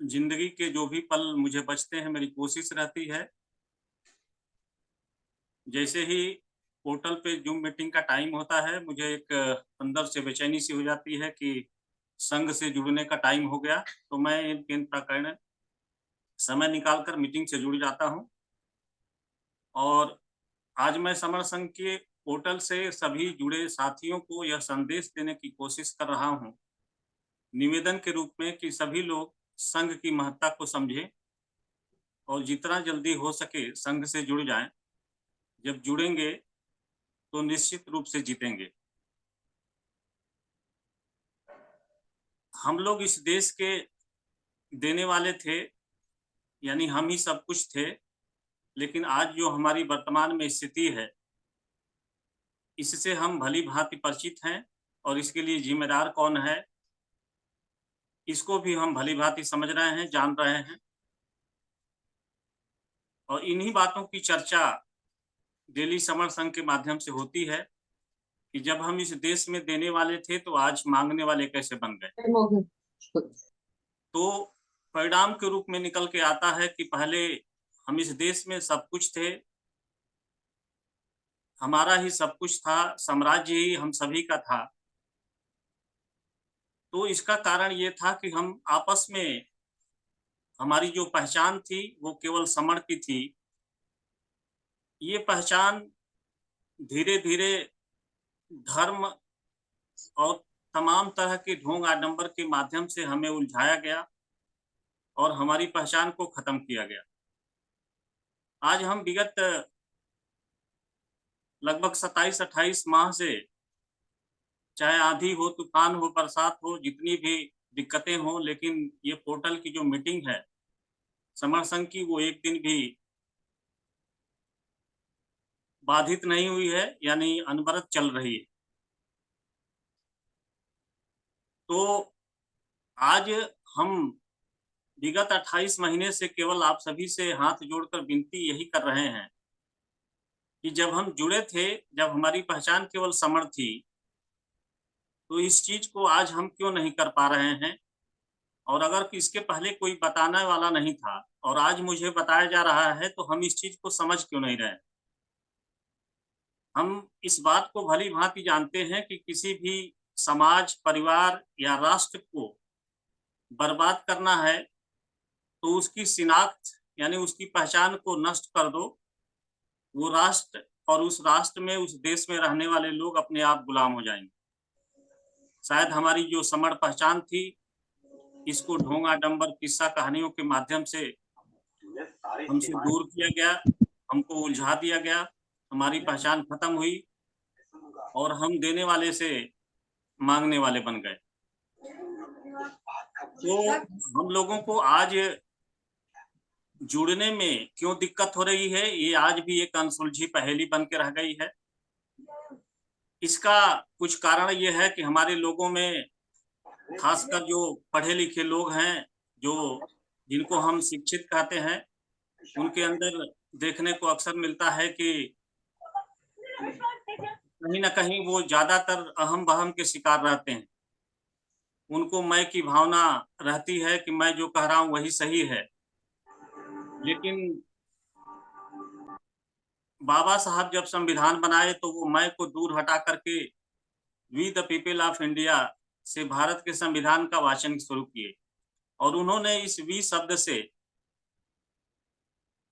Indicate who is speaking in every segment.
Speaker 1: जिंदगी के जो भी पल मुझे बचते हैं, मेरी कोशिश रहती है, जैसे ही पोर्टल पे ज़ूम मीटिंग का टाइम होता है, मुझे एक अंदर से बेचैनी सी हो जाती है कि संघ से जुड़ने का टाइम हो गया, तो मैं इन प्रकरण समय निकाल कर मीटिंग से जुड़ जाता हूँ। और आज मैं समर संघ के पोर्टल से सभी जुड़े साथियों को यह संदेश देने की कोशिश कर रहा हूँ, निवेदन के रूप में कि सभी लोग संघ की महत्ता को समझें और जितना जल्दी हो सके संघ से जुड़ जाएँ। जब जुड़ेंगे तो निश्चित रूप से जीतेंगे। हम लोग इस देश के देने वाले थे, यानी हम ही सब कुछ थे, लेकिन आज जो हमारी वर्तमान में स्थिति है, इससे हम भली-भाँति परिचित हैं और इसके लिए ज़िम्मेदार कौन है, इसको भी हम भली-भाँति समझ रहे हैं, जान रहे हैं। और इन्हीं बातों की चर्चा डेली समर संघ के माध्यम से होती है कि जब हम इस देश में देने वाले थे, तो आज माँगने वाले कैसे बन गए। तो परिणाम के रूप में निकल के आता है कि पहले हम इस देश में सब कुछ थे, हमारा ही सब कुछ था, साम्राज्य ही हम सभी का था। तो इसका कारण ये था कि हम आपस में हमारी जो पहचान थी, वो केवल समण की थी। ये पहचान धीरे-धीरे धर्म और तमाम तरह के ढोंग-आडंबर के माध्यम से हमें उलझाया गया और हमारी पहचान को खत्म किया गया। आज हम विगत लगभग 27-28 माह से, चाहे आँधी हो, तूफ़ान हो, बरसात हो, जितनी भी दिक्कतें हों, लेकिन ये पोर्टल की जो मीटिंग है, समर संघ की, वो एक दिन भी बाधित नहीं हुई है, यानी अनवरत चल रही है। तो आज हम विगत 28 महीने से केवल आप सभी से हाथ जोड़कर विनती यही कर रहे हैं कि जब हम जुड़े थे, जब हमारी पहचान केवल समण थी, तो इस चीज़ को आज हम क्यों नहीं कर पा रहे हैं? और अगर इसके पहले कोई बताने वाला नहीं था और आज मुझे बताया जा रहा है, तो हम इस चीज़ को समझ क्यों नहीं रहे? हम इस बात को भली-भाँति जानते हैं कि किसी भी समाज, परिवार या राष्ट्र को बर्बाद करना है, तो उसकी शिनाख्त यानी उसकी पहचान को नष्ट कर दो, वो राष्ट्र और उस राष्ट्र में, उस देश में रहने वाले लोग अपने आप गुलाम हो जाएँगे। शायद हमारी जो समण पहचान थी, इसको ढोंगा-डंबर, किस्सा-कहानियों के माध्यम से हमसे दूर किया गया, हमको उलझा दिया गया, हमारी पहचान खत्म हुई और हम देने वाले से माँगने वाले बन गए। तो हम लोगों को आज जुड़ने में क्यों दिक्कत हो रही है, ये आज भी एक अनसुलझी पहेली बन के रह गई है। इसका कुछ कारण ये है कि हमारे लोगों में, खासकर जो पढ़े-लिखे लोग हैं, जो जिनको हम शिक्षित कहते हैं, उनके अंदर देखने को अक्सर मिलता है कि कहीं न कहीं वो ज़्यादातर अहम-भहम के शिकार रहते हैं। उनको मैं की भावना रहती है कि मैं जो कह रहा हूँ वही सही है। लेकिन बाबा साहब जब संविधान बनाए, तो वो मैं को दूर हटा करके we the people of India से भारत के संविधान का वाचन शुरू किए और उन्होंने इस वी शब्द से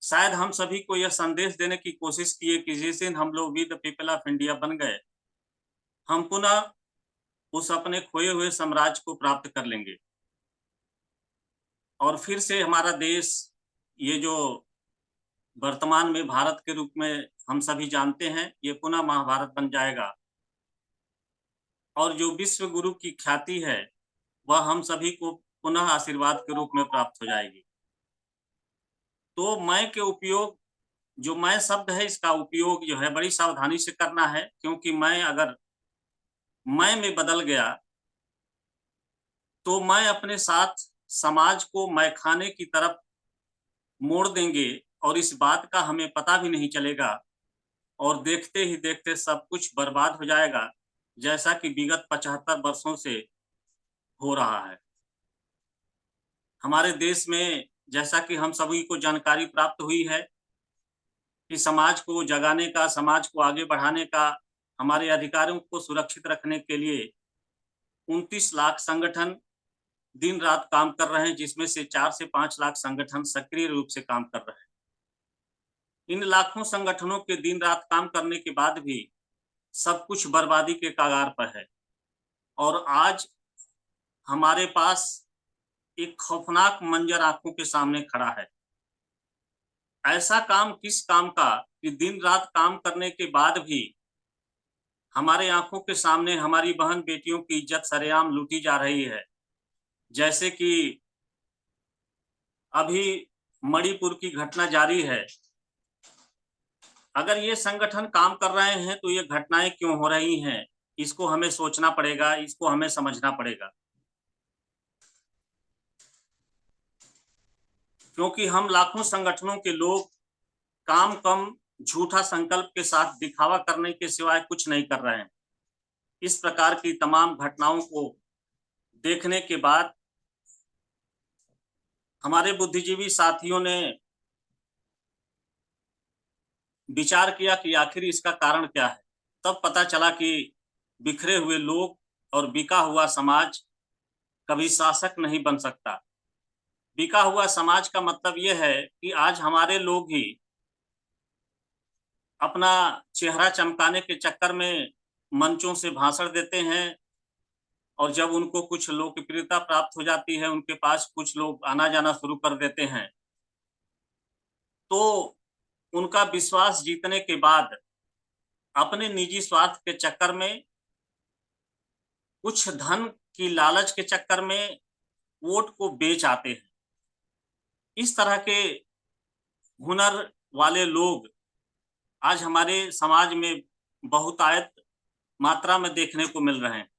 Speaker 1: शायद हम सभी को यह संदेश देने की कोशिश किए कि जिस दिन हम लोग we the people of India बन गए, हम पुनः उस अपने खोए हुए साम्राज्य को प्राप्त कर लेंगे और फिर से हमारा देश, ये जो वर्तमान में भारत के रूप में हम सभी जानते हैं, ये पुनः महाभारत बन जाएगा और जो विश्व गुरु की ख्याति है, वह हम सभी को पुनः आशीर्वाद के रूप में प्राप्त हो जाएगी। तो मैं के उपयोग, जो मैं शब्द है, इसका उपयोग जो है बड़ी सावधानी से करना है, क्योंकि मैं अगर मैं में बदल गया, तो मैं अपने साथ समाज को मैख़ाने की तरफ मोड़ देंगे और इस बात का हमें पता भी नहीं चलेगा और देखते ही देखते सब कुछ बर्बाद हो जाएगा, जैसा कि विगत 75 वर्षों से हो रहा है। हमारे देश में जैसा कि हम सभी को जानकारी प्राप्त हुई है कि समाज को जगाने का, समाज को आगे बढ़ाने का, हमारे अधिकारों को सुरक्षित रखने के लिए 29 लाख संगठन दिन रात काम कर रहे हैं, जिसमें से 4 से 5 लाख संगठन सक्रिय रूप से काम कर रहे हैं। इन लाखों संगठनों के दिन रात काम करने के बाद भी सब कुछ बर्बादी के कगार पर है और आज हमारे पास एक खौफनाक मंजर आंखों के सामने खड़ा है। ऐसा काम किस काम का कि दिन रात काम करने के बाद भी हमारे आंखों के सामने हमारी बहन बेटियों की इज्जत सरेआम लूटी जा रही है। जैसे कि अभी मणिपुर की घटना जारी है। अगर ये संगठन काम कर रहे हैं तो ये घटनाएं क्यों हो रही हैं, इसको हमें सोचना पड़ेगा, इसको हमें समझना पड़ेगा। क्योंकि हम लाखों संगठनों के लोग काम कम झूठा संकल्प के साथ दिखावा करने के सिवाय कुछ नहीं कर रहे हैं। इस प्रकार की तमाम घटनाओं को देखने के बाद हमारे बुद्धिजीवी साथियों ने विचार किया कि आखिर इसका कारण क्या है। तब पता चला कि बिखरे हुए लोग और बिका हुआ समाज कभी शासक नहीं बन सकता। बिका हुआ समाज का मतलब यह है कि आज हमारे लोग ही अपना चेहरा चमकाने के चक्कर में मंचों से भाषण देते हैं और जब उनको कुछ लोकप्रियता प्राप्त हो जाती है, उनके पास कुछ लोग आना जाना शुरू कर देते हैं, तो उनका विश्वास जीतने के बाद अपने निजी स्वार्थ के चक्कर में, कुछ धन की लालच के चक्कर में वोट को बेच आते हैं। इस तरह के हुनर वाले लोग आज हमारे समाज में बहुतायत मात्रा में देखने को मिल रहे हैं।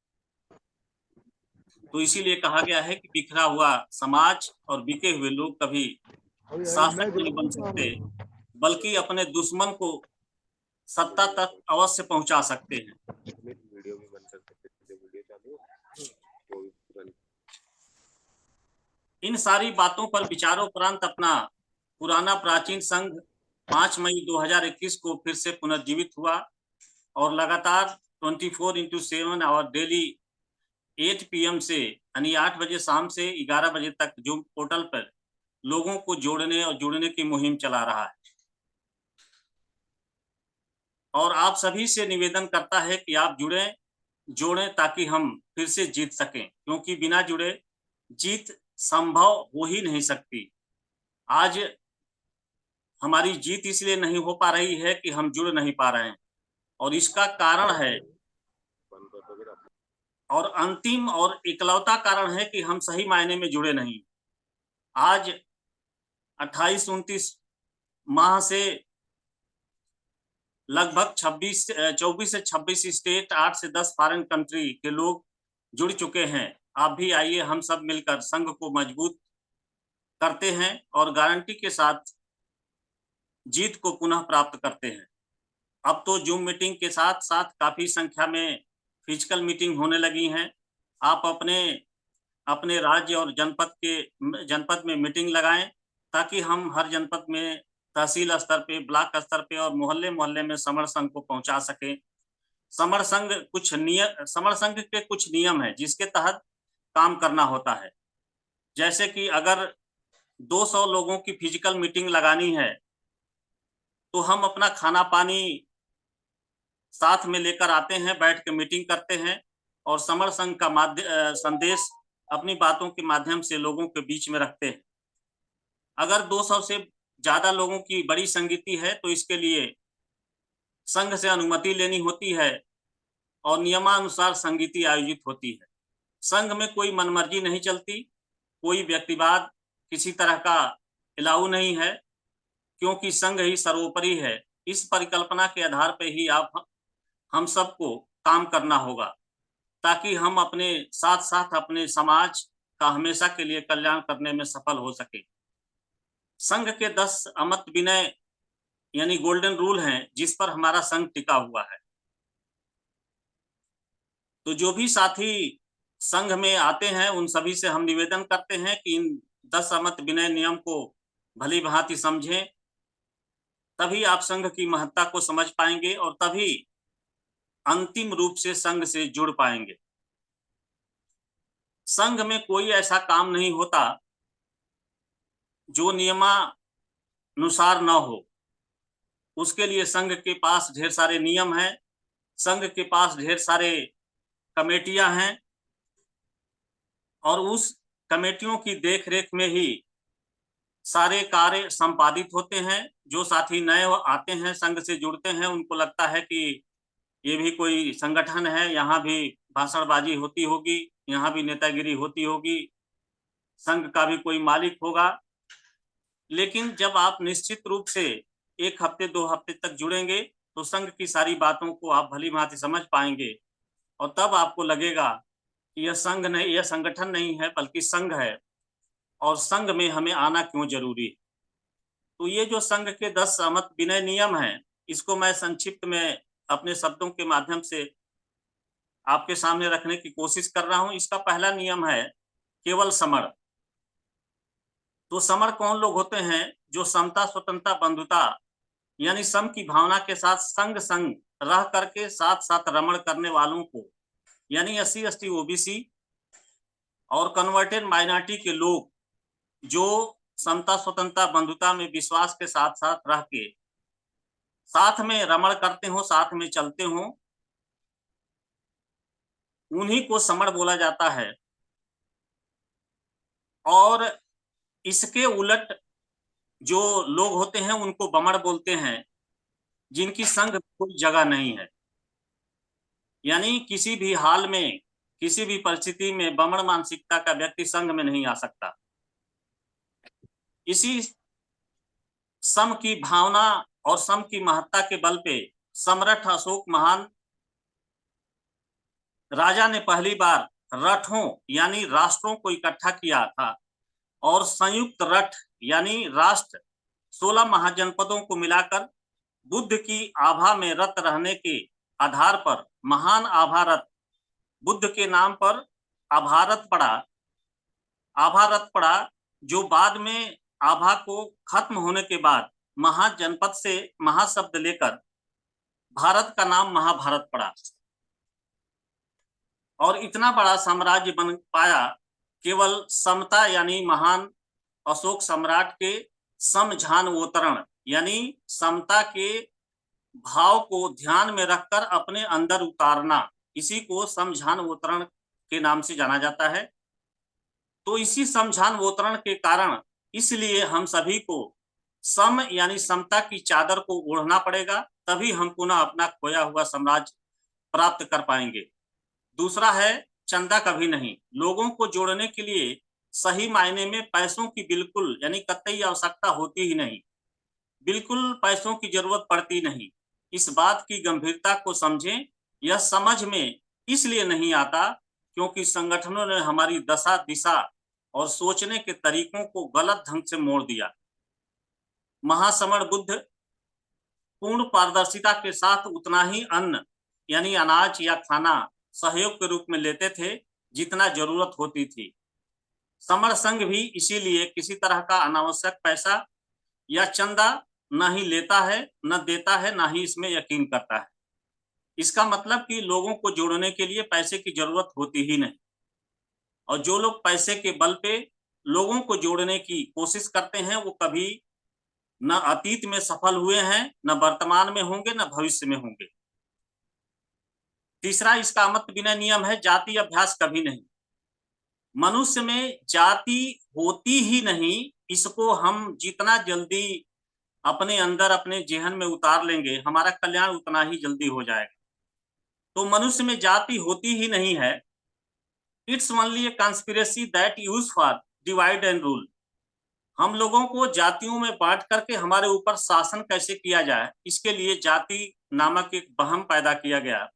Speaker 1: तो इसीलिए कहा गया है कि बिखरा हुआ समाज और बिके हुए लोग कभी शासक नहीं बन सकते, बल्कि अपने दुश्मन को सत्ता तक अवश्य पहुंचा सकते हैं। इन सारी बातों पर विचारोपरांत अपना पुराना प्राचीन संघ 5 मई 2021 को फिर से पुनर्जीवित हुआ और लगातार 24/7 और डेली 8 PM से यानी 8 बजे शाम से 11 बजे तक जूम पोर्टल पर लोगों को जोड़ने और जुड़ने की मुहिम चला रहा है और आप सभी से निवेदन करता है कि आप जोड़ें ताकि हम फिर से जीत सकें, क्योंकि बिना जुड़े जीत संभव हो ही नहीं सकती। आज हमारी जीत इसलिए नहीं हो पा रही है कि हम जुड़ नहीं पा रहे हैं और इसका कारण है और अंतिम और इकलौता कारण है कि हम सही मायने में जुड़े नहीं। आज 28-29 माह से लगभग 24 से 26 स्टेट, 8 से 10 फॉरेन कंट्री के लोग जुड़ चुके हैं। आप भी आइए, हम सब मिलकर संघ को मजबूत करते हैं और गारंटी के साथ जीत को पुनः प्राप्त करते हैं। अब तो जूम मीटिंग के साथ साथ काफी संख्या में फिजिकल मीटिंग होने लगी हैं। आप अपने अपने राज्य और जनपद में मीटिंग लगाएं ताकि हम हर जनपद में तहसील स्तर पे, ब्लॉक स्तर पे और मोहल्ले-मोहल्ले में समर संघ को पहुंचा सकें। समर संघ के कुछ नियम हैं जिसके तहत काम करना होता है। जैसे कि अगर 200 लोगों की फिजिकल मीटिंग लगानी है, तो हम अपना खाना पानी साथ में लेकर आते हैं, बैठ के मीटिंग करते हैं और समर संघ का संदेश अपनी बातों के माध्यम से लोगों के बीच में रखते हैं। अगर 200 से ज्यादा लोगों की बड़ी संगीति है तो इसके लिए संघ से अनुमति लेनी होती है और नियमानुसार संगीति आयोजित होती है। संघ में कोई मनमर्जी नहीं चलती, कोई व्यक्तिवाद किसी तरह का अलाउ नहीं है, क्योंकि संघ ही सर्वोपरि है। इस परिकल्पना के आधार पर ही हम सबको काम करना होगा ताकि हम अपने साथ साथ अपने समाज का हमेशा के लिए कल्याण करने में सफल हो सके। संघ के 10 अमत विनय यानी गोल्डन रूल हैं जिस पर हमारा संघ टिका हुआ है। तो जो भी साथी संघ में आते हैं उन सभी से हम निवेदन करते हैं कि इन 10 अमत विनय नियम को भली भांति समझें, तभी आप संघ की महत्ता को समझ पाएंगे और तभी अंतिम रूप से संघ से जुड़ पाएंगे। संघ में कोई ऐसा काम नहीं होता जो नियमानुसार न हो। उसके लिए संघ के पास ढेर सारे नियम हैं, संघ के पास ढेर सारे कमेटियां हैं और उस कमेटियों की देखरेख में ही सारे कार्य संपादित होते हैं। जो साथी नए आते हैं, संघ से जुड़ते हैं, उनको लगता है कि ये भी कोई संगठन है, यहाँ भी भाषणबाजी होती होगी, यहाँ भी नेतागिरी होती होगी, संघ का भी कोई मालिक होगा। लेकिन जब आप निश्चित रूप से 1 हफ्ते 2 हफ्ते तक जुड़ेंगे तो संघ की सारी बातों को आप भली भांति समझ पाएंगे और तब आपको लगेगा कि यह संघ नहीं, यह संगठन नहीं है बल्कि संघ है और संघ में हमें आना क्यों जरूरी है। तो ये जो संघ के 10 अमत विनय नियम हैं, इसको मैं संक्षिप्त में अपने शब्दों के माध्यम से आपके सामने रखने की कोशिश कर रहा हूं। इसका पहला नियम है केवल समर। तो समर कौन लोग होते हैं? जो समता, स्वतंत्रता, बंधुता यानी सम की भावना के साथ संग संग रह करके साथ साथ रमण करने वालों को, यानी SC ST OBC और कन्वर्टेड माइनॉरिटी के लोग जो समता, स्वतंत्रता, बंधुता में विश्वास के साथ साथ रह के साथ में रमण करते हो, साथ में चलते हो, उन्हीं को समर बोला जाता है। और इसके उलट जो लोग होते हैं उनको बमड़ बोलते हैं, जिनकी संघ में कोई जगह नहीं है। यानी किसी भी हाल में, किसी भी परिस्थिति में बमड़ मानसिकता का व्यक्ति संघ में नहीं आ सकता। इसी सम की भावना और सम की महत्ता के बल पे सम्राट अशोक महान राजा ने पहली बार रठों यानी राष्ट्रों को इकट्ठा किया था और संयुक्त रठ यानी राष्ट्र 16 महाजनपदों को मिलाकर बुद्ध की आभा में रत रहने के आधार पर महान आभारत, बुद्ध के नाम पर आभारत पड़ा, आभारत पड़ा, जो बाद में आभा को खत्म होने के बाद महाजनपद से महाशब्द लेकर भारत का नाम महाभारत पड़ा। और इतना बड़ा साम्राज्य बन पाया केवल समता यानी महान अशोक सम्राट के समझानवोतरण यानी समता के भाव को ध्यान में रखकर अपने अंदर उतारना, इसी को समझानवोतरण के नाम से जाना जाता है। तो इसी समझानवोतरण के कारण इसलिए हम सभी को सम यानी समता की चादर को ओढ़ना पड़ेगा, तभी हम पुनः अपना खोया हुआ साम्राज्य प्राप्त कर पाएंगे। दूसरा है चंदा कभी नहीं। लोगों को जोड़ने के लिए सही मायने में पैसों की बिल्कुल यानी कतई आवश्यकता होती ही नहीं, बिल्कुल पैसों की जरूरत पड़ती नहीं। इस बात की गंभीरता को समझें। यह समझ में इसलिए नहीं आता क्योंकि संगठनों ने हमारी दशा, दिशा और सोचने के तरीकों को गलत ढंग से मोड़ दिया। महासमण बुद्ध पूर्ण पारदर्शिता के साथ उतना ही अन्न यानी अनाज या खाना सहयोग के रूप में लेते थे जितना जरूरत होती थी। समर संघ भी इसीलिए किसी तरह का अनावश्यक पैसा या चंदा न ही लेता है, न देता है, न ही इसमें यकीन करता है। इसका मतलब कि लोगों को जोड़ने के लिए पैसे की जरूरत होती ही नहीं। और जो लोग पैसे के बल पे लोगों को जोड़ने की कोशिश करते हैं वो कभी न अतीत में सफल हुए हैं, न वर्तमान में होंगे, न भविष्य में होंगे। तीसरा इसका अमत विनय नियम है जाति अभ्यास कभी नहीं। मनुष्य में जाति होती ही नहीं, इसको हम जितना जल्दी अपने अंदर अपने जेहन में उतार लेंगे हमारा कल्याण उतना ही जल्दी हो जाएगा। तो मनुष्य में जाति होती ही नहीं है। It's only A conspiracy that use for divide and rule. हम लोगों को जातियों में बांट करके हमारे ऊपर शासन कैसे किया जाए, इसके लिए जाति नामक एक वहम पैदा किया गया।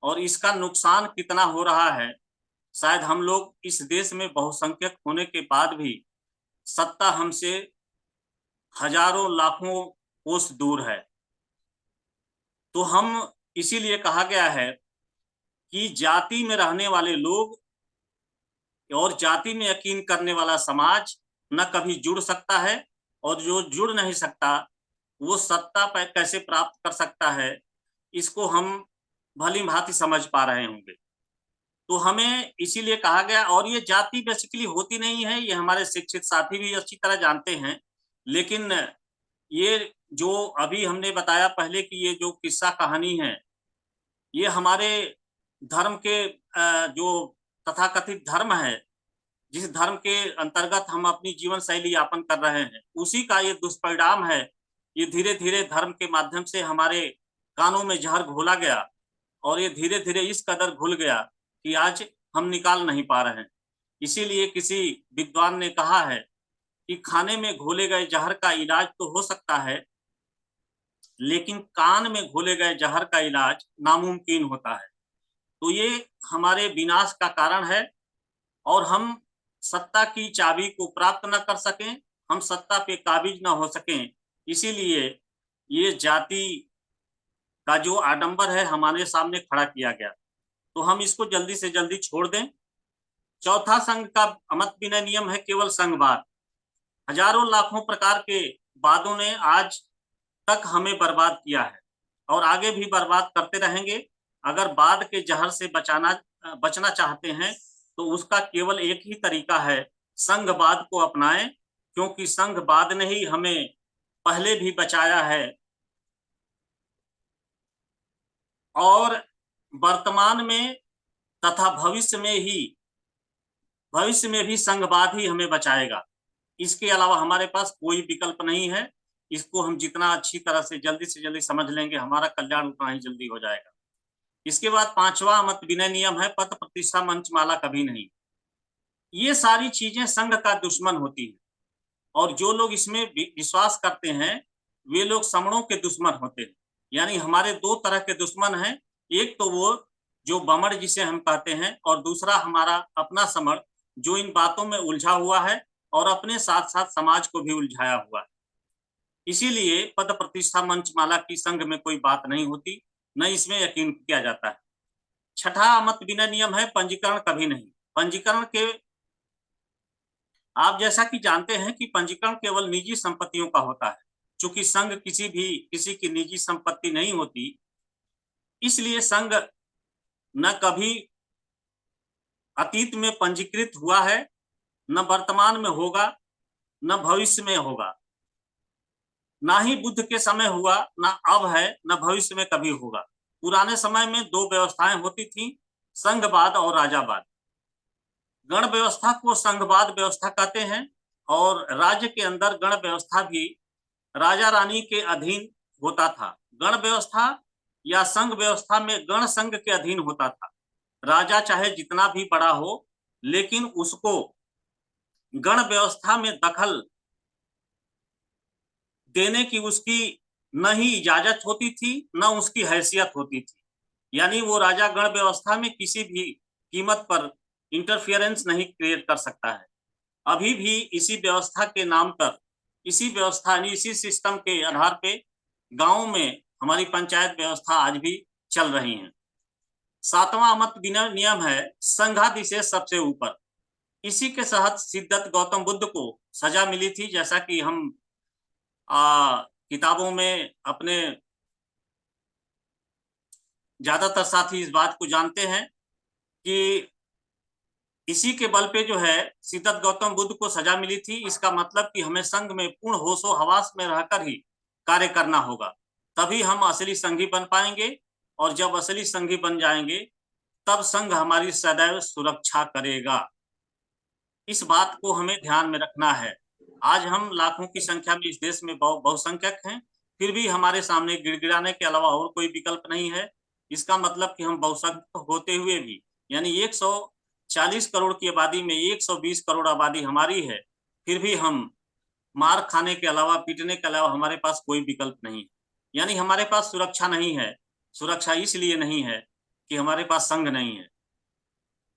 Speaker 1: और इसका नुकसान कितना हो रहा है, शायद हम लोग इस देश में बहुसंख्यक होने के बाद भी सत्ता हमसे हजारों लाखों कोस दूर है। तो हम इसीलिए कहा गया है कि जाति में रहने वाले लोग और जाति में यकीन करने वाला समाज न कभी जुड़ सकता है, और जो जुड़ नहीं सकता वो सत्ता कैसे प्राप्त कर सकता है, इसको हम भली भांति समझ पा रहे होंगे। तो हमें इसीलिए कहा गया, और ये जाति बेसिकली होती नहीं है, ये हमारे शिक्षित साथी भी अच्छी तरह जानते हैं। लेकिन ये जो अभी हमने बताया पहले कि ये जो किस्सा कहानी है, ये हमारे धर्म के जो तथाकथित धर्म है, जिस धर्म के अंतर्गत हम अपनी जीवन शैली यापन कर रहे हैं, उसी का ये दुष्परिणाम है। ये धीरे-धीरे धर्म के माध्यम से हमारे कानों में जहर घोला गया, और ये धीरे-धीरे इस कदर घुल गया कि आज हम निकाल नहीं पा रहे हैं। इसीलिए किसी विद्वान ने कहा है कि खाने में घोले गए जहर का इलाज तो हो सकता है, लेकिन कान में घोले गए जहर का इलाज नामुमकिन होता है। तो ये हमारे विनाश का कारण है, और हम सत्ता की चाबी को प्राप्त न कर सकें, हम सत्ता पे काबिज न हो सकें, इसीलिए ये जाति का जो आडंबर है हमारे सामने खड़ा किया गया। तो हम इसको जल्दी से जल्दी छोड़ दें। चौथा संघ का मत विनय नियम है केवल संघवाद। हजारों लाखों प्रकार के वादों ने आज तक हमें बर्बाद किया है, और आगे भी बर्बाद करते रहेंगे। अगर बाद के जहर से बचना चाहते हैं, तो उसका केवल एक ही तरीका है, संघवाद को अपनाएं, क्योंकि संघवाद ने ही हमें पहले भी बचाया है, और वर्तमान में तथा भविष्य में भी संघवाद ही हमें बचाएगा। इसके अलावा हमारे पास कोई विकल्प नहीं है। इसको हम जितना अच्छी तरह से जल्दी समझ लेंगे, हमारा कल्याण उतना ही जल्दी हो जाएगा। इसके बाद पांचवा मत विनय नियम है पद प्रतिष्ठा मंचमाला कभी नहीं। ये सारी चीजें संघ का दुश्मन होती है, और जो लोग इसमें विश्वास करते हैं, वे लोग समणों के दुश्मन होते हैं। यानी हमारे दो तरह के दुश्मन हैं, एक तो वो जो बमड़ जिसे हम कहते हैं, और दूसरा हमारा अपना समण, जो इन बातों में उलझा हुआ है और अपने साथ साथ समाज को भी उलझाया हुआ है। इसीलिए पद प्रतिष्ठा मंचमाला की संघ में कोई बात नहीं होती, न इसमें यकीन किया जाता है। छठा मत विनय नियम है पंजीकरण कभी नहीं। पंजीकरण के आप जैसा कि जानते हैं कि पंजीकरण केवल निजी संपत्तियों का होता है। चूंकि संघ किसी की निजी संपत्ति नहीं होती, इसलिए संघ न कभी अतीत में पंजीकृत हुआ है, न वर्तमान में होगा, न भविष्य में होगा। ना ही बुद्ध के समय हुआ, ना अब है, न भविष्य में कभी होगा। पुराने समय में दो व्यवस्थाएं होती थी, संघवाद और राजावाद। गण व्यवस्था को संघवाद व्यवस्था कहते हैं, और राज्य के अंदर गण व्यवस्था भी राजा रानी के अधीन होता था। गण व्यवस्था या संघ व्यवस्था में गण संघ के अधीन होता था। राजा चाहे जितना भी बड़ा हो, लेकिन उसको गण व्यवस्था में दखल देने की उसकी न ही इजाजत होती थी, न उसकी हैसियत होती थी। यानी वो राजा गण व्यवस्था में किसी भी कीमत पर इंटरफियरेंस नहीं क्रिएट कर सकता है। अभी भी इसी व्यवस्था के नाम पर, इसी सिस्टम के आधार पे गांव में हमारी पंचायत व्यवस्था आज भी चल रही है। सातवां मत विनय नियम है संघातिशेष सबसे ऊपर। इसी के तहत सिद्धत गौतम बुद्ध को सजा मिली थी, जैसा कि हम किताबों में अपने ज्यादातर साथी इस बात को जानते हैं कि इसी के बल पे जो है सिद्धत गौतम बुद्ध को सजा मिली थी। इसका मतलब कि हमें संघ में पूर्ण होशो हवास में रहकर ही कार्य करना होगा, तभी हम असली संघी बन पाएंगे। और जब असली संघी बन जाएंगे, तब संघ हमारी सदैव सुरक्षा करेगा। इस बात को हमें ध्यान में रखना है। आज हम लाखों की संख्या में इस देश में बहुसंख्यक हैं, फिर भी हमारे सामने गिड़गिड़ाने के अलावा और कोई विकल्प नहीं है। इसका मतलब कि हम बहुसंख्यक होते हुए भी, यानी 140 करोड़ की आबादी में 120 करोड़ आबादी हमारी है, फिर भी हम मार खाने के अलावा, पीटने के अलावा हमारे पास कोई विकल्प नहीं। यानी हमारे पास सुरक्षा नहीं है। सुरक्षा इसलिए नहीं है कि हमारे पास संघ नहीं है।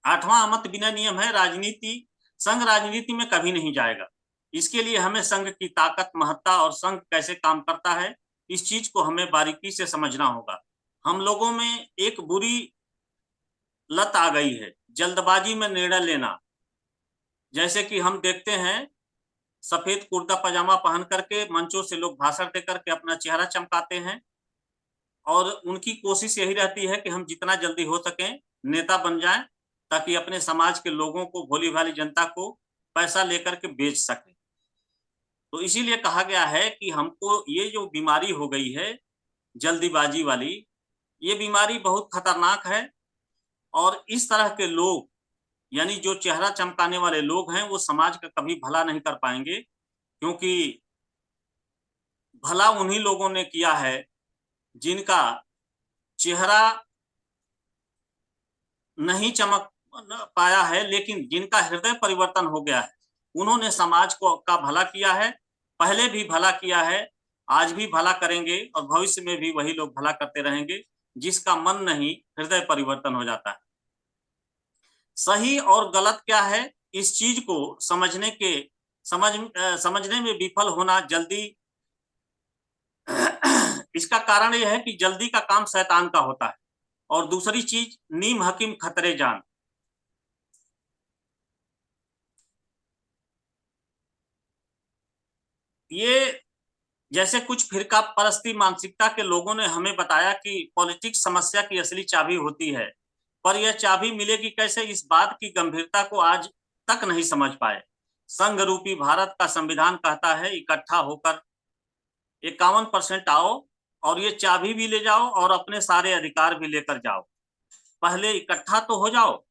Speaker 1: आठवां मत विनय नियम है राजनीति। संघ राजनीति में कभी नहीं जाएगा। इसके लिए हमें संघ की ताकत, महत्ता और संघ कैसे काम करता है, इस चीज को हमें बारीकी से समझना होगा। हम लोगों में एक बुरी लत आ गई है, जल्दबाजी में निर्णय लेना। जैसे कि हम देखते हैं सफेद कुर्ता पजामा पहन करके मंचों से लोग भाषण दे करके अपना चेहरा चमकाते हैं और उनकी कोशिश यही रहती है कि हम जितना जल्दी हो सके नेता बन जाएं ताकि अपने समाज के लोगों को, भोली भाली जनता को पैसा लेकर के बेच सकें। तो इसीलिए कहा गया है कि हमको ये जो बीमारी हो गई है जल्दीबाजी वाली, ये बीमारी बहुत खतरनाक है और इस तरह के लोग यानी जो चेहरा चमकाने वाले लोग हैं वो समाज का कभी भला नहीं कर पाएंगे, क्योंकि भला उन्हीं लोगों ने किया है जिनका चेहरा नहीं चमक पाया है लेकिन जिनका हृदय परिवर्तन हो गया है। उन्होंने समाज को का भला किया है, पहले भी भला किया है, आज भी भला करेंगे और भविष्य में भी वही लोग भला करते रहेंगे जिसका मन नहीं हृदय परिवर्तन हो जाता है। सही और गलत क्या है इस चीज को समझने में विफल होना जल्दी इसका कारण यह है कि जल्दी का काम शैतान का होता है और दूसरी चीज नीम हकीम खतरे जान। ये जैसे कुछ फिरका परस्ती मानसिकता के लोगों ने हमें बताया कि पॉलिटिक्स समस्या की असली चाबी होती है, पर यह चाबी मिलेगी कैसे, इस बात की गंभीरता को आज तक नहीं समझ पाए। संघ रूपी भारत का संविधान कहता है इकट्ठा होकर 51% आओ और ये चाबी भी ले जाओ और अपने सारे अधिकार भी लेकर जाओ। पहले इकट्ठा तो हो जाओ,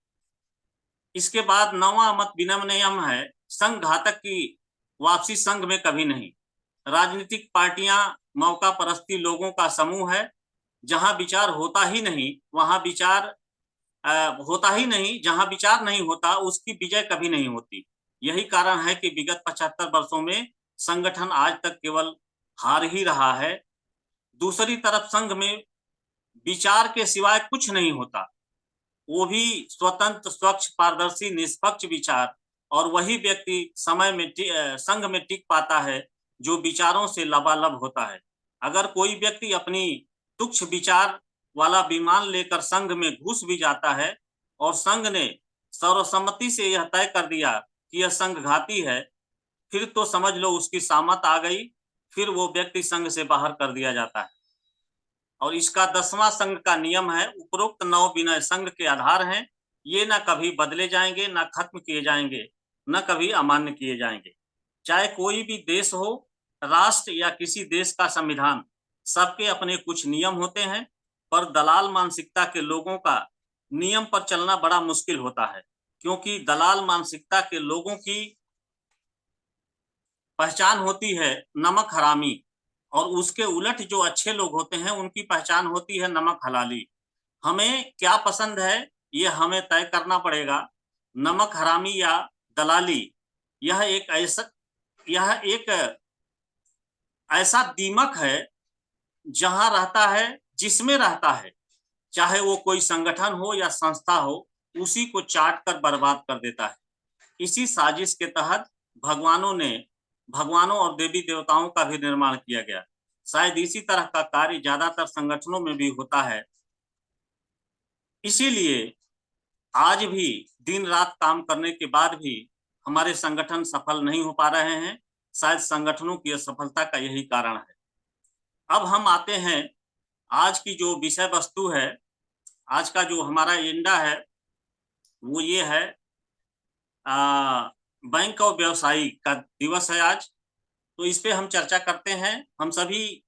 Speaker 1: इसके बाद नवा मत विनम्र नियम है, संघ घातक की वापसी संघ में कभी नहीं। राजनीतिक पार्टियां मौका परस्ती लोगों का समूह है, जहां विचार होता ही नहीं वहां विचार होता ही नहीं, जहां विचार नहीं होता उसकी विजय कभी नहीं होती। यही कारण है कि विगत 75 वर्षों में संगठन आज तक केवल हार ही रहा है। दूसरी तरफ संघ में विचार के सिवाय कुछ नहीं होता, वो भी स्वतंत्र, स्वच्छ, पारदर्शी, निष्पक्ष विचार, और वही व्यक्ति समय में संघ में टिक पाता है जो विचारों से लबालब होता है। अगर कोई व्यक्ति अपनी तुच्छ विचार वाला विमान लेकर संघ में घुस भी जाता है और संघ ने सर्वसम्मति से यह तय कर दिया कि यह संघ घाती है, फिर तो समझ लो उसकी सामत आ गई, फिर वो व्यक्ति संघ से बाहर कर दिया जाता है। और इसका 10वां संघ का नियम है, उपरोक्त 9 विनय संघ के आधार हैं, ये ना कभी बदले जाएंगे, ना खत्म किए जाएंगे, न कभी अमान्य किए जाएंगे। चाहे कोई भी देश हो, राष्ट्र या किसी देश का संविधान, सबके अपने कुछ नियम होते हैं, पर दलाल मानसिकता के लोगों का नियम पर चलना बड़ा मुश्किल होता है, क्योंकि दलाल मानसिकता के लोगों की पहचान होती है नमक हरामी, और उसके उलट जो अच्छे लोग होते हैं उनकी पहचान होती है नमक हलाली। हमें क्या पसंद है ये हमें तय करना पड़ेगा। नमक हरामी या दलाली, यह एक ऐसा दीमक है जहां रहता है, जिसमें रहता है, चाहे वो कोई संगठन हो या संस्था हो, उसी को चाट कर बर्बाद कर देता है। इसी साजिश के तहत भगवानों और देवी देवताओं का भी निर्माण किया गया। शायद इसी तरह का कार्य ज्यादातर संगठनों में भी होता है। इसीलिए आज भी दिन रात काम करने के बाद भी हमारे संगठन सफल नहीं हो पा रहे हैं। शायद संगठनों की असफलता का यही कारण है। अब हम आते हैं आज की जो विषय वस्तु है, आज का जो हमारा एजेंडा है वो ये है, बैंक और व्यवसायी का दिवस है आज, तो इस पे हम चर्चा करते हैं। हम सभी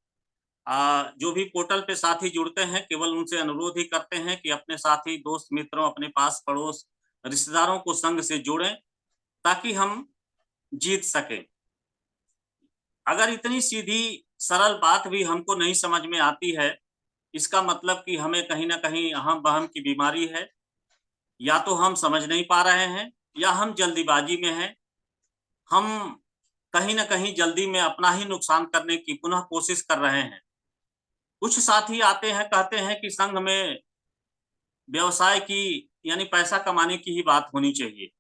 Speaker 1: जो भी पोर्टल पे साथी जुड़ते हैं केवल उनसे अनुरोध ही करते हैं कि अपने साथी, दोस्त, मित्रों, अपने पास पड़ोस, रिश्तेदारों को संघ से जोड़ें ताकि हम जीत सकें। अगर इतनी सीधी सरल बात भी हमको नहीं समझ में आती है, इसका मतलब कि हमें कहीं ना कहीं अहम बहम की बीमारी है, या तो हम समझ नहीं पा रहे हैं या हम जल्दीबाजी में हैं। हम कहीं ना कहीं जल्दी में अपना ही नुकसान करने की पुनः कोशिश कर रहे हैं। कुछ साथी आते हैं, कहते हैं कि संघ में व्यवसाय की यानी पैसा कमाने की ही बात होनी चाहिए,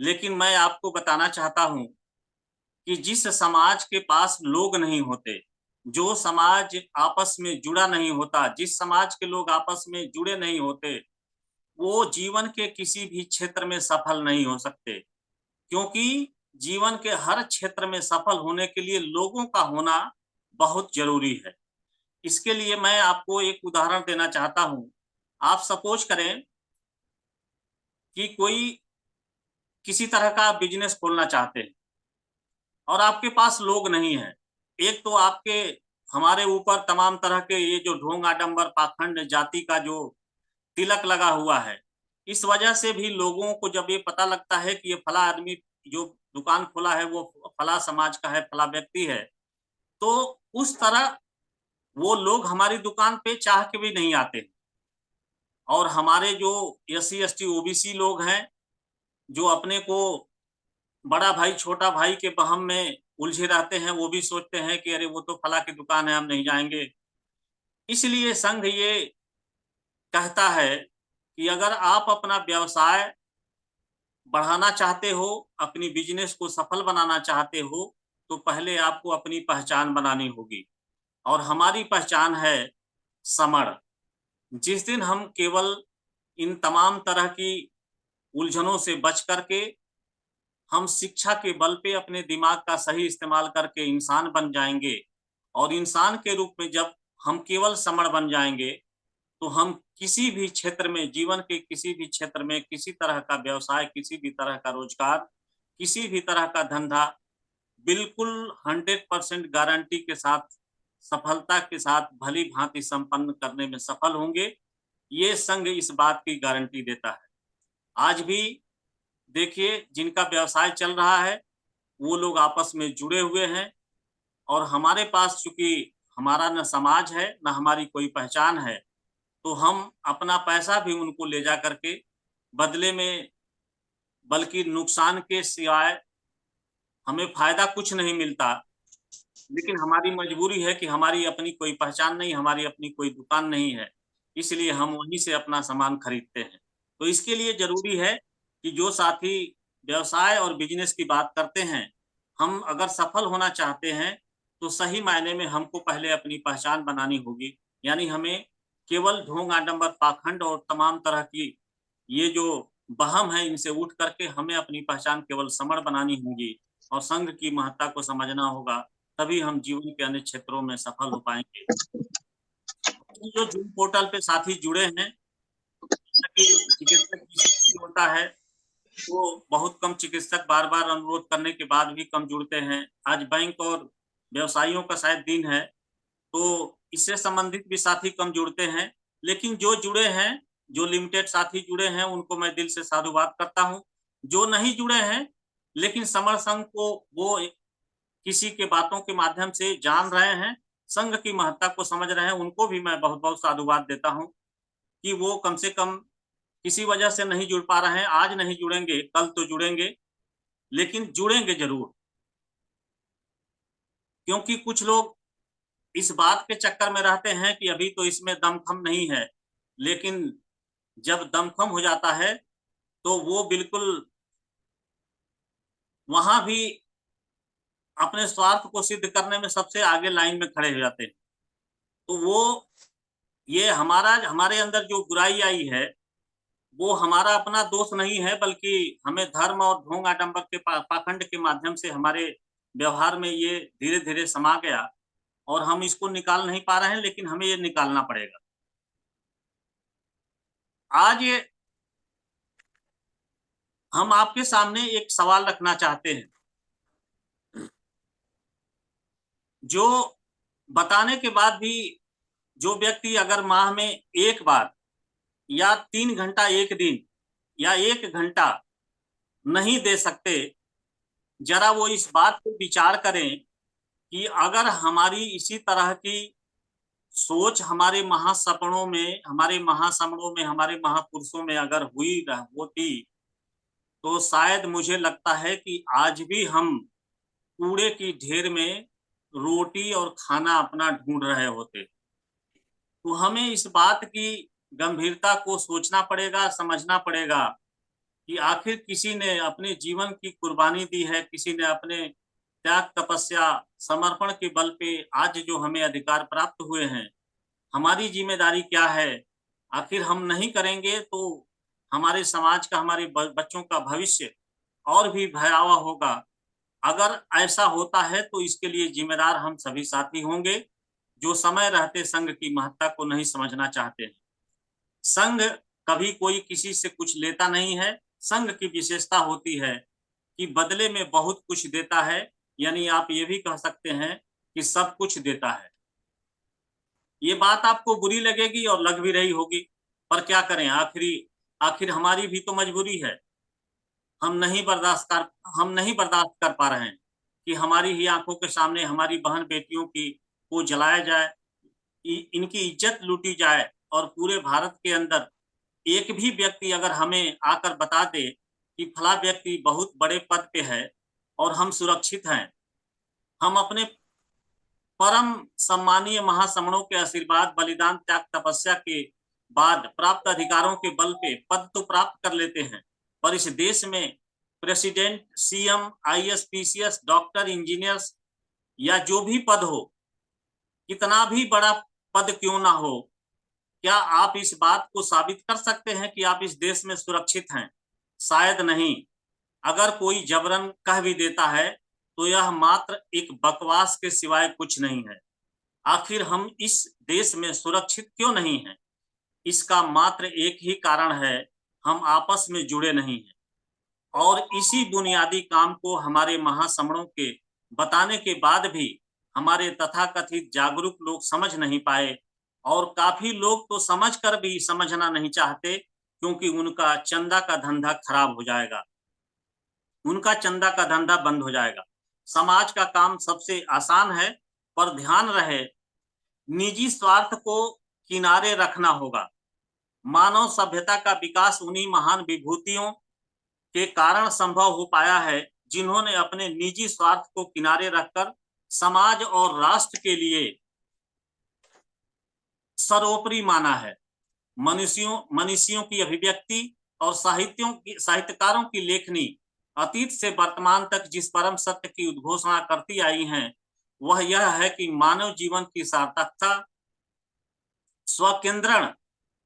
Speaker 1: लेकिन मैं आपको बताना चाहता हूं कि जिस समाज के पास लोग नहीं होते, जो समाज आपस में जुड़ा नहीं होता, जिस समाज के लोग आपस में जुड़े नहीं होते, वो जीवन के किसी भी क्षेत्र में सफल नहीं हो सकते। क्योंकि जीवन के हर क्षेत्र में सफल होने के लिए लोगों का होना बहुत ज़रूरी है। इसके लिए मैं आपको एक उदाहरण देना चाहता हूँ। आप सपोज़ करें कि कोई किसी तरह का बिज़नेस खोलना चाहते हैं और आपके पास लोग नहीं हैं। एक तो आपके हमारे ऊपर तमाम तरह के ये जो ढोंग, आडंबर, पाखंड, जाति का जो तिलक लगा हुआ है, इस वजह से भी लोगों को जब ये पता लगता है कि ये फला आदमी जो दुकान खोला है वो फला समाज का है, फला व्यक्ति है, तो उस तरह वो लोग हमारी दुकान पे चाह के भी नहीं आते। और हमारे जो एससी, एसटी, ओबीसी लोग हैं, जो अपने को बड़ा भाई, छोटा भाई के वहम में उलझे रहते हैं, वो भी सोचते हैं कि अरे वो तो फला की दुकान है, हम नहीं जाएँगे। इसलिए संघ ये कहता है कि अगर आप अपना व्यवसाय बढ़ाना चाहते हो, अपनी बिज़नेस को सफल बनाना चाहते हो, तो पहले आपको अपनी पहचान बनानी होगी और हमारी पहचान है समण। जिस दिन हम केवल इन तमाम तरह की उलझनों से बच कर के हम शिक्षा के बल पे अपने दिमाग का सही इस्तेमाल करके इंसान बन जाएँगे और इंसान के रूप में जब हम केवल समण बन जाएँगे, तो हम किसी भी क्षेत्र में, जीवन के किसी भी क्षेत्र में, किसी तरह का व्यवसाय, किसी भी तरह का रोज़गार, किसी भी तरह का धंधा बिल्कुल 100% गारंटी के साथ, सफलता के साथ भली-भाँति संपन्न करने में सफल होंगे। ये संघ इस बात की गारंटी देता है। आज भी देखिए जिनका व्यवसाय चल रहा है, वो लोग आपस में जुड़े हुए हैं और हमारे पास चूँकि हमारा ना समाज है, ना हमारी कोई पहचान है, तो हम अपना पैसा भी उनको ले जा कर के बदले में बल्कि नुकसान के सिवाय हमें फ़ायदा कुछ नहीं मिलता। लेकिन हमारी मजबूरी है कि हमारी अपनी कोई पहचान नहीं, हमारी अपनी कोई दुकान नहीं है, इसलिए हम वहीं से अपना सामान खरीदते हैं। तो इसके लिए ज़रूरी है कि जो साथी व्यवसाय और बिज़नेस की बात करते हैं, हम अगर सफल होना चाहते हैं, तो सही मायने में हमको पहले अपनी पहचान बनानी होगी। यानी हमें केवल ढोंग, आडंबर, पाखंड और तमाम तरह की ये जो वहम है, इनसे उठ कर के हमें अपनी पहचान केवल समण बनानी होगी और संघ की महत्ता को समझना होगा। तभी हम जीवन के अन्य क्षेत्रों में सफल हो पाएँगे। जो जूम पोर्टल पे साथी जुड़े हैं, जैसा कि चिकित्सक की होता है, वो बहुत कम चिकित्सक बार-बार अनुरोध करने के बाद भी कम जुड़ते हैं। आज बैंक और व्यवसायियों का शायद दिन है, तो इससे संबंधित भी साथी कम जुड़ते हैं। लेकिन जो जुड़े हैं, जो लिमिटेड साथी जुड़े हैं, उनको मैं दिल से साधुवाद करता हूँ। जो नहीं जुड़े हैं, लेकिन समर संघ को वो किसी के बातों के माध्यम से जान रहे हैं, संघ की महत्ता को समझ रहे हैं, उनको भी मैं बहुत-बहुत साधुवाद देता हूँ कि वो कम से कम किसी वजह से नहीं जुड़ पा रहे हैं, आज नहीं जुड़ेंगे, कल तो जुड़ेंगे, लेकिन जुड़ेंगे ज़रूर। क्योंकि कुछ लोग इस बात के चक्कर में रहते हैं कि अभी तो इसमें दम-खम नहीं है, लेकिन जब दम-खम हो जाता है, तो वो बिल्कुल वहाँ भी अपने स्वार्थ को सिद्ध करने में सबसे आगे लाइन में खड़े हो जाते हैं। तो वो ये हमारे अंदर जो बुराई आई है, वो हमारा अपना दोष नहीं है, बल्कि हमें धर्म और ढोंग आडंबर के पाखंड के माध्यम से हमारे व्यवहार में ये धीरे-धीरे समा गया और हम इसको निकाल नहीं पा रहे हैं, लेकिन हमें ये निकालना पड़ेगा। आज ये हम आपके सामने एक सवाल रखना चाहते हैं, जो बताने के बाद भी जो व्यक्ति अगर माह में 1 बार या 3 घंटा 1 दिन या 1 घंटा नहीं दे सकते, ज़रा वो इस बात पे विचार करें कि अगर हमारी इसी तरह की सोच हमारे महासपनों में, हमारे महासमणों में, हमारे महापुरुषों में अगर हुई रह होती, तो शायद मुझे लगता है कि आज भी हम कूड़े की ढेर में रोटी और खाना अपना ढूँढ रहे होते। तो हमें इस बात की गंभीरता को सोचना पड़ेगा, समझना पड़ेगा कि आखिर किसी ने अपने जीवन की कुर्बानी दी है, किसी ने अपने त्याग, तपस्या, समर्पण के बल पे आज जो हमें अधिकार प्राप्त हुए हैं, हमारी ज़िम्मेदारी क्या है? आखिर हम नहीं करेंगे तो हमारे समाज का, हमारे ब बच्चों का भविष्य और भी भयावह होगा। अगर ऐसा होता है तो इसके लिए जिम्मेदार हम सभी साथी होंगे, जो समय रहते संघ की महत्ता को नहीं समझना चाहते हैं। संघ कभी कोई किसी से कुछ लेता नहीं है। संघ की विशेषता होती है कि बदले में बहुत कुछ देता है, यानी आप ये भी कह सकते हैं कि सब कुछ देता है। ये बात आपको बुरी लगेगी और लग भी रही होगी, पर क्या करें, आखिर हमारी भी तो मजबूरी है। हम नहीं बर्दाश्त कर पा रहे हैं कि हमारी ही आंखों के सामने हमारी बहन बेटियों की को जलाया जाए, इनकी इज्जत लूटी जाए, और पूरे भारत के अंदर एक भी व्यक्ति अगर हमें आकर बता दे कि फला व्यक्ति बहुत बड़े पद पे है और हम सुरक्षित हैं, हम अपने परम सम्मानीय महासमणों के आशीर्वाद, बलिदान, त्याग, तपस्या के बाद प्राप्त अधिकारों के बल पे पद तो प्राप्त कर लेते हैं, पर इस देश में president, CM, IAS, PCS, doctor, engineers या जो भी पद हो, कितना भी बड़ा पद क्यों ना हो, क्या आप इस बात को साबित कर सकते हैं कि आप इस देश में सुरक्षित हैं? शायद नहीं। अगर कोई जबरन कह भी देता है तो यह मात्र एक बकवास के सिवाय कुछ नहीं है। आखिर हम इस देश में सुरक्षित क्यों नहीं हैं? इसका मात्र एक ही कारण है, हम आपस में जुड़े नहीं हैं। और इसी बुनियादी काम को हमारे महासमणों के बताने के बाद भी हमारे तथाकथित जागरूक लोग समझ नहीं पाए, और काफी लोग तो समझ कर भी समझना नहीं चाहते, क्योंकि उनका चंदा का धंधा खराब हो जाएगा, उनका चंदा का धंधा बंद हो जाएगा। समाज का काम सबसे आसान है, पर ध्यान रहे, निजी स्वार्थ को किनारे रखना होगा। मानव सभ्यता का विकास उन्हीं महान विभूतियों के कारण संभव हो पाया है जिन्होंने अपने निजी स्वार्थ को किनारे रखकर समाज और राष्ट्र के लिए सर्वोपरि माना है। मनुष्यों की अभिव्यक्ति और साहित्यकारों की लेखनी अतीत से वर्तमान तक जिस परम सत्य की उद्घोषणा करती आई हैं, वह यह है कि मानव जीवन की सार्थकता स्वकेंद्रण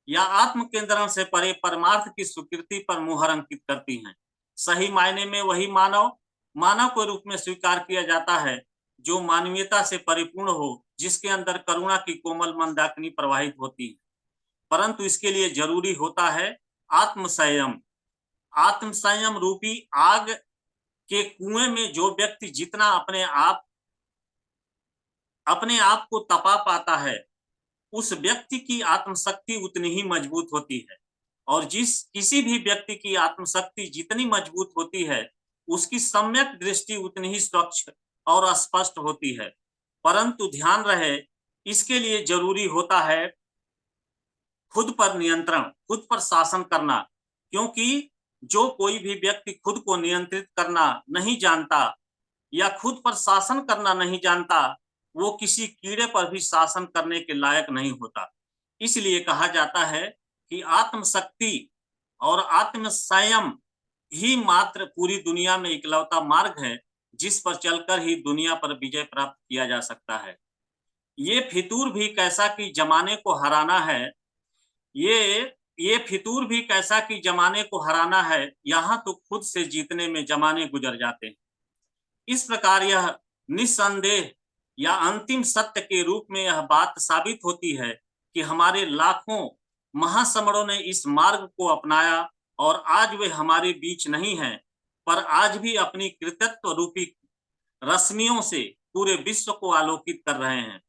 Speaker 1: या आत्म केंद्रण से परे परमार्थ की स्वीकृति पर मुहर अंकित करती हैं। सही मायने में वही मानव के रूप में स्वीकार किया जाता है जो मानवीयता से परिपूर्ण हो, जिसके अंदर करुणा की कोमल मंदाकिनी प्रवाहित होती है। परंतु इसके लिए जरूरी होता है आत्मसंयम। आत्मसंयम रूपी आग के कुएं में जो व्यक्ति जितना अपने आप को तपा पाता है, उस व्यक्ति की आत्मशक्ति उतनी ही मजबूत होती है। और किसी भी व्यक्ति की आत्मशक्ति जितनी मजबूत होती है, उसकी सम्यक दृष्टि उतनी ही स्वच्छ और स्पष्ट होती है। परंतु ध्यान रहे, इसके लिए जरूरी होता है खुद पर नियंत्रण, खुद पर शासन करना, क्योंकि जो कोई भी व्यक्ति खुद को नियंत्रित करना नहीं जानता या खुद पर शासन करना नहीं जानता, वो किसी कीड़े पर भी शासन करने के लायक नहीं होता। इसलिए कहा जाता है कि आत्मशक्ति और आत्मसंयम ही मात्र पूरी दुनिया में इकलौता मार्ग है जिस पर चलकर ही दुनिया पर विजय प्राप्त किया जा सकता है। ये फितूर भी कैसा कि जमाने को हराना है, ये ये फितूर भी कैसा कि जमाने को हराना है, यहाँ तो खुद से जीतने में जमाने गुजर जाते हैं। इस प्रकार यह निस्संदेह या अंतिम सत्य के रूप में यह बात साबित होती है कि हमारे लाखों महासमणों ने इस मार्ग को अपनाया, और आज वे हमारे बीच नहीं हैं, पर आज भी अपनी कृतित्व रूपी रश्मियों से पूरे विश्व को आलोकित कर रहे हैं।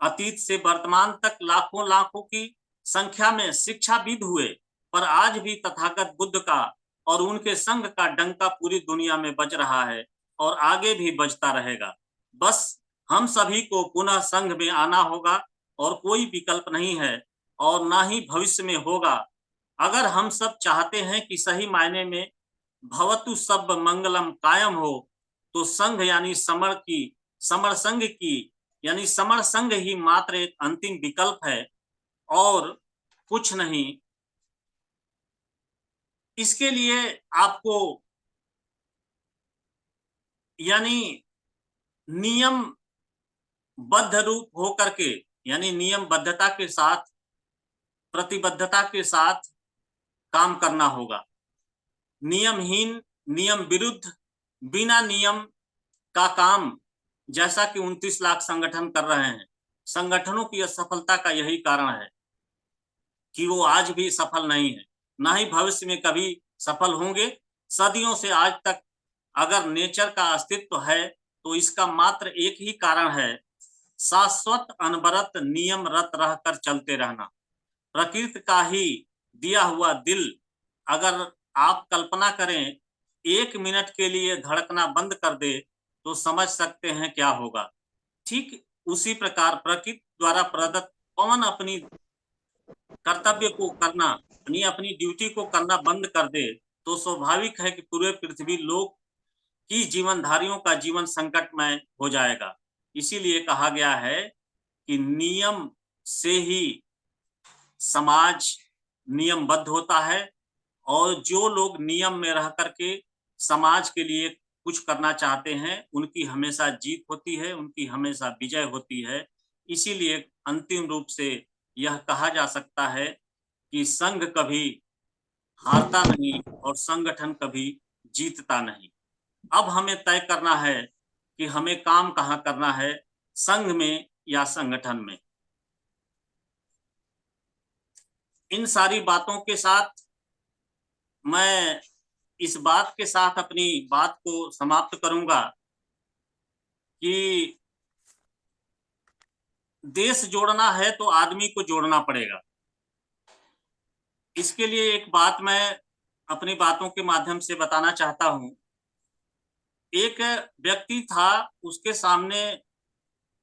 Speaker 1: अतीत से वर्तमान तक लाखों लाखों की संख्या में शिक्षाविद हुए, पर आज भी तथागत बुद्ध का और उनके संघ का डंका पूरी दुनिया में बज रहा है और आगे भी बजता रहेगा। बस हम सभी को पुनः संघ में आना होगा, और कोई विकल्प नहीं है और ना ही भविष्य में होगा। अगर हम सब चाहते हैं कि सही मायने में भवतु सब मंगलम कायम हो, तो संघ यानी समर संघ की यानी समर संघ ही मात्र एक अंतिम विकल्प है और कुछ नहीं। इसके लिए आपको यानी नियम बद्ध रूप होकर के, यानी नियमबद्धता के साथ, प्रतिबद्धता के साथ काम करना होगा। नियमहीन नियम विरुद्ध बिना नियम का काम जैसा कि 29 लाख संगठन कर रहे हैं। संगठनों की असफलता का यही कारण है कि वो आज भी सफल नहीं है, ना ही भविष्य में कभी सफल होंगे। सदियों से आज तक अगर नेचर का अस्तित्व है तो इसका मात्र एक ही कारण है, शाश्वत अनवरत नियमरत रहकर चलते रहना। प्रकृति का ही दिया हुआ दिल अगर आप कल्पना करें 1 मिनट के लिए धड़कना बंद कर दे तो समझ सकते हैं क्या होगा। ठीक उसी प्रकार प्रकृति द्वारा प्रदत्त पवन अपनी कर्तव्य को करना यानी अपनी ड्यूटी को करना बंद कर दे तो स्वाभाविक है कि पूरे पृथ्वी लोक की जीवनधारियों का जीवन संकटमय हो जाएगा। इसीलिए कहा गया है कि नियम से ही समाज नियमबद्ध होता है और जो लोग नियम में रह करके समाज के लिए कुछ करना चाहते हैं, उनकी हमेशा जीत होती है, उनकी हमेशा विजय होती है। इसीलिए अंतिम रूप से यह कहा जा सकता है कि संघ कभी हारता नहीं और संगठन कभी जीतता नहीं। अब हमें तय करना है कि हमें काम कहाँ करना है, संघ में या संगठन में। इन सारी बातों के साथ मैं इस बात के साथ अपनी बात को समाप्त करूंगा कि देश जोड़ना है तो आदमी को जोड़ना पड़ेगा। इसके लिए एक बात मैं अपनी बातों के माध्यम से बताना चाहता हूं। एक व्यक्ति था, उसके सामने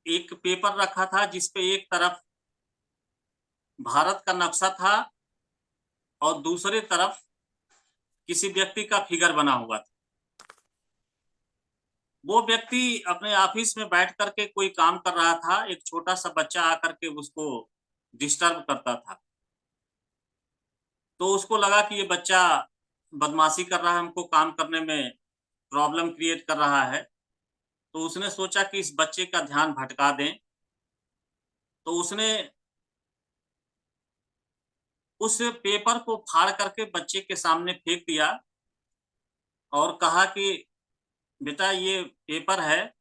Speaker 1: एक पेपर रखा था जिसपे एक तरफ भारत का नक्शा था और दूसरी तरफ किसी व्यक्ति का फिगर बना हुआ था। वो व्यक्ति अपने ऑफिस में बैठ करके कोई काम कर रहा था, एक छोटा सा बच्चा आकर के उसको डिस्टर्ब करता था। तो उसको लगा कि ये बच्चा बदमाशी कर रहा है, हमको काम करने में प्रॉब्लम क्रिएट कर रहा है। तो उसने सोचा कि इस बच्चे का ध्यान भटका दें। तो उसने उस पेपर को फाड़ करके बच्चे के सामने फेंक दिया और कहा कि बेटा ये पेपर है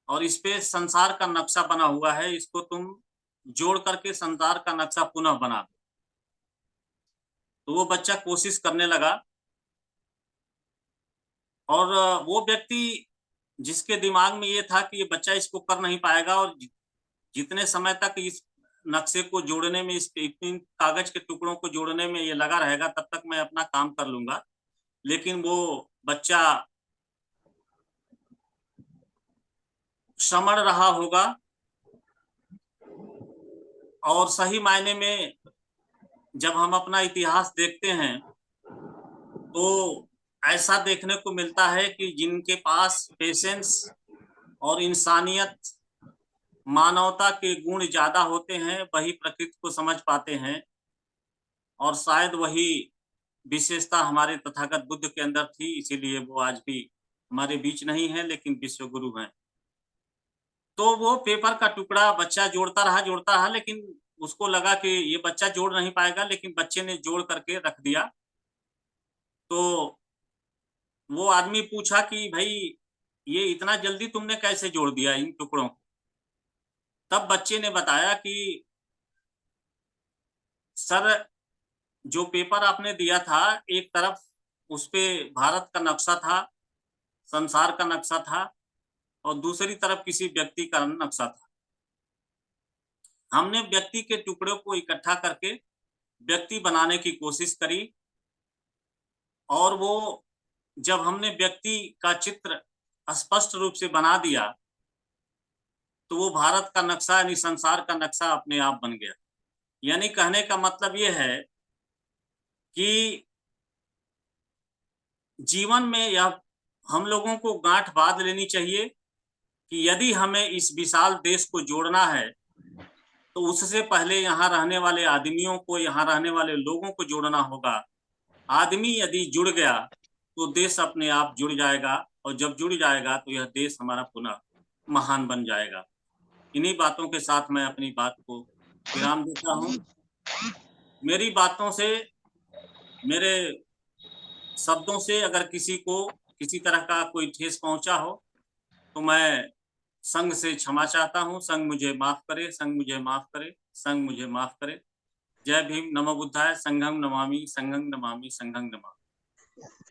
Speaker 1: और इस पे संसार का नक्शा बना हुआ है, इसको तुम जोड़ करके संसार का नक्शा पुनः बना दो। तो वो बच्चा कोशिश करने लगा और वो व्यक्ति जिसके दिमाग में ये था कि ये बच्चा इसको कर नहीं पाएगा और जितने समय तक इस नक्शे को जोड़ने में, इस इन कागज के टुकड़ों को जोड़ने में ये लगा रहेगा, तब तक मैं अपना काम कर लूंगा। लेकिन वो बच्चा समझ रहा होगा और सही मायने में जब हम अपना इतिहास देखते हैं तो ऐसा देखने को मिलता है कि जिनके पास पेशेंस और इंसानियत, मानवता के गुण ज्यादा होते हैं, वही प्रकृति को समझ पाते हैं और शायद वही विशेषता हमारे तथागत बुद्ध के अंदर थी, इसीलिए वो आज भी हमारे बीच नहीं है लेकिन विश्व गुरु हैं। तो वो पेपर का टुकड़ा बच्चा जोड़ता रहा लेकिन उसको लगा कि ये बच्चा जोड़ नहीं पाएगा, लेकिन बच्चे ने जोड़ करके रख दिया। तो वो आदमी पूछा कि भाई ये इतना जल्दी तुमने कैसे जोड़ दिया इन टुकड़ों को? तब बच्चे ने बताया कि सर, जो पेपर आपने दिया था, एक तरफ उस पे भारत का नक्शा था, संसार का नक्शा था और दूसरी तरफ किसी व्यक्ति का नक्शा था। हमने व्यक्ति के टुकड़ों को इकट्ठा करके व्यक्ति बनाने की कोशिश करी और वो जब हमने व्यक्ति का चित्र स्पष्ट रूप से बना दिया तो वो भारत का नक्शा यानी संसार का नक्शा अपने आप बन गया। यानी कहने का मतलब ये है कि जीवन में यह हम लोगों को गांठ बांध लेनी चाहिए कि यदि हमें इस विशाल देश को जोड़ना है तो उससे पहले यहाँ रहने वाले आदमियों को, यहाँ रहने वाले लोगों को जोड़ना होगा। आदमी यदि जुड़ गया तो देश अपने आप जुड़ जाएगा और जब जुड़ जाएगा तो यह देश हमारा पुनः महान बन जाएगा। इन्हीं बातों के साथ मैं अपनी बात को विराम देता हूँ। मेरी बातों से मेरे शब्दों से अगर किसी को किसी तरह का कोई ठेस पहुंचा हो तो मैं संघ से क्षमा चाहता हूं। संघ मुझे माफ करे, संघ मुझे माफ करे, संघ मुझे माफ करे। जय भीम, नमो बुद्धाय, संघं नमामि, संघं नमामि, संघं नमामि।